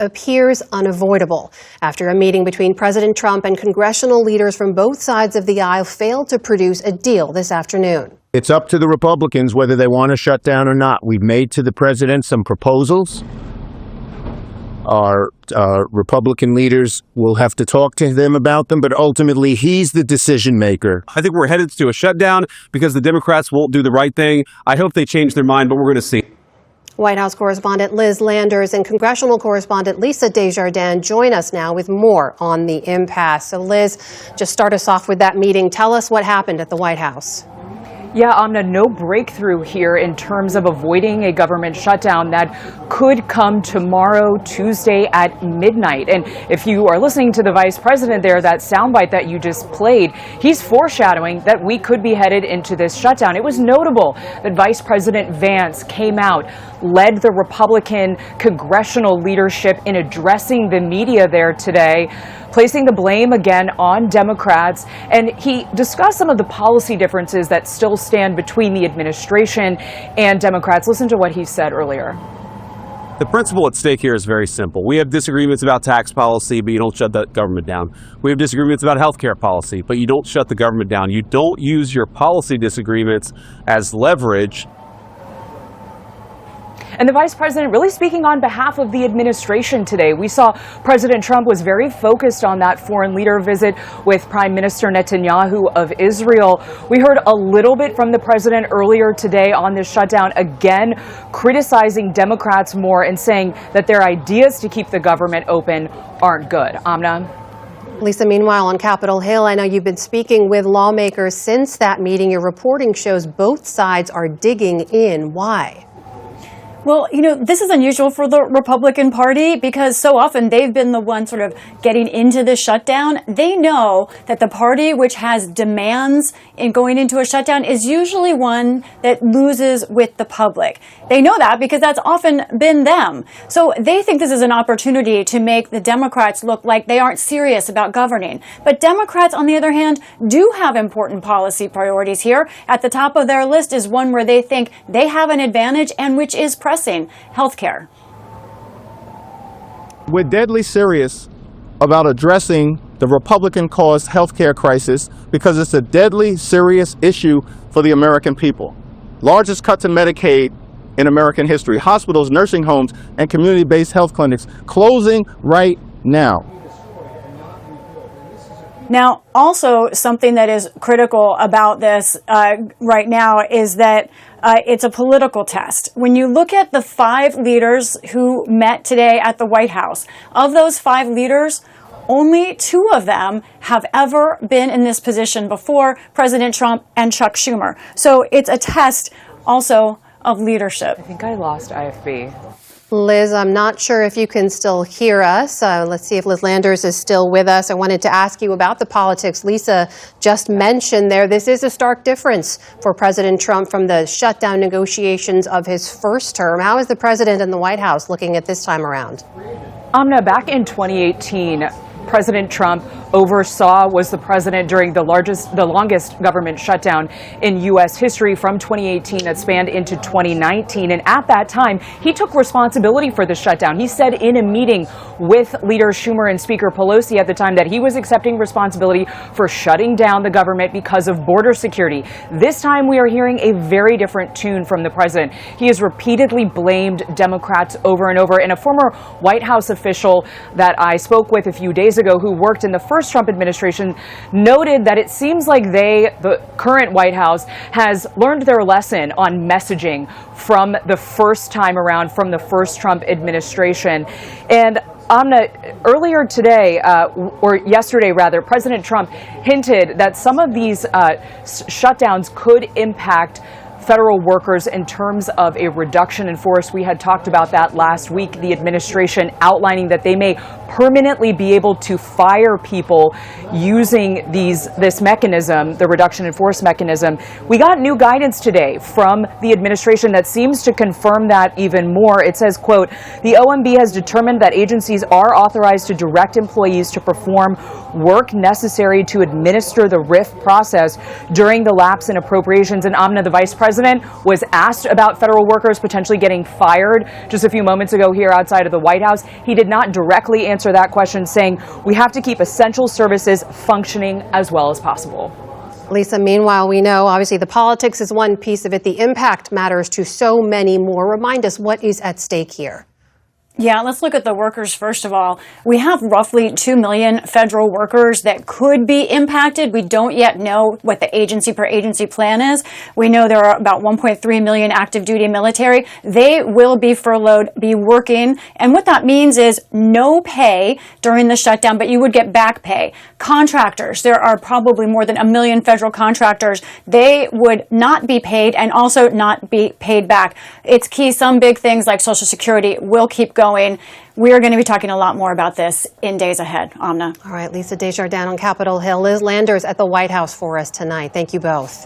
appears unavoidable after a meeting between President Trump and congressional leaders from both sides of the aisle failed to produce a deal this afternoon. It's up to the Republicans whether they want to shut down or not. We've made to the president some proposals. Our Republican leaders will have to talk to them about them, but ultimately he's the decision maker. I think we're headed to a shutdown because the Democrats won't do the right thing. I hope they change their mind, but we're going to see. White House correspondent Liz Landers and congressional correspondent Lisa Desjardins join us now with more on the impasse. So Liz, just start us off with that meeting. Tell us what happened at the White House. Yeah, Amna, no breakthrough here in terms of avoiding a government shutdown that could come tomorrow, Tuesday at midnight. And if you are listening to the vice president there, that soundbite that you just played, he's foreshadowing that we could be headed into this shutdown. It was notable that Vice President Vance came out, led the Republican congressional leadership in addressing the media there today, placing the blame again on Democrats, and he discussed some of the policy differences that still stand between the administration and Democrats. Listen to what he said earlier. The principle at stake here is very simple. We have disagreements about tax policy, but you don't shut the government down. We have disagreements about health care policy, but you don't shut the government down. You don't use your policy disagreements as leverage. And the vice president really speaking on behalf of the administration today. We saw President Trump was very focused on that foreign leader visit with Prime Minister Netanyahu of Israel. We heard a little bit from the president earlier today on this shutdown, again criticizing Democrats more and saying that their ideas to keep the government open aren't good. Amna? Lisa, meanwhile, on Capitol Hill, I know you've been speaking with lawmakers since that meeting. Your reporting shows both sides are digging in. Why? Well, you know, this is unusual for the Republican Party because so often they've been the one sort of getting into the shutdown. They know that the party which has demands in going into a shutdown is usually one that loses with the public. They know that because that's often been them. So they think this is an opportunity to make the Democrats look like they aren't serious about governing. But Democrats, on the other hand, do have important policy priorities here. At the top of their list is one where they think they have an advantage and which is pressing healthcare. We're deadly serious about addressing the Republican-caused healthcare crisis because it's a deadly serious issue for the American people. Largest cut to Medicaid in American history. Hospitals, nursing homes, and community-based health clinics closing right now. Now, also something that is critical about this right now is that it's a political test. When you look at the 5 leaders who met today at the White House, of those 5 leaders, only 2 of them have ever been in this position before, President Trump and Chuck Schumer. So it's a test also of leadership. I think I lost IFB. Liz, I'm not sure if you can still hear us. Let's see if Liz Landers is still with us. I wanted to ask you about the politics Lisa just mentioned there. This is a stark difference for President Trump from the shutdown negotiations of his first term. How is the president and the White House looking at this time around? Amna, back in 2018, President Trump was the president during the longest government shutdown in U.S. history from 2018 that spanned into 2019. And at that time, he took responsibility for the shutdown. He said in a meeting with Leader Schumer and Speaker Pelosi at the time that he was accepting responsibility for shutting down the government because of border security. This time, we are hearing a very different tune from the president. He has repeatedly blamed Democrats over and over. And a former White House official that I spoke with a few days ago who worked in the first Trump administration noted that it seems like the current White House has learned their lesson on messaging from the first time around, from the first Trump administration. And Amna, earlier today, or yesterday rather, President Trump hinted that some of these shutdowns could impact federal workers in terms of a reduction in force. We had talked about that last week, the administration outlining that they may permanently be able to fire people using this mechanism, the reduction in force mechanism. We got new guidance today from the administration that seems to confirm that even more. It says, quote, the OMB has determined that agencies are authorized to direct employees to perform work necessary to administer the RIF process during the lapse in appropriations. And Amna, the vice president president was asked about federal workers potentially getting fired just a few moments ago here outside of the White House. He did not directly answer that question, saying we have to keep essential services functioning as well as possible. Lisa, meanwhile, we know obviously the politics is one piece of it. The impact matters to so many more. Remind us what is at stake here. Yeah, let's look at the workers first of all. We have roughly 2 million federal workers that could be impacted. We don't yet know what the agency per agency plan is. We know there are about 1.3 million active duty military. They will be furloughed, be working. And what that means is no pay during the shutdown, but you would get back pay. Contractors, there are probably more than 1 million federal contractors. They would not be paid and also not be paid back. It's key. Some big things like Social Security will keep going. We are going to be talking a lot more about this in days ahead. Amna. All right, Lisa Desjardins on Capitol Hill, Liz Landers at the White House for us tonight. Thank you both.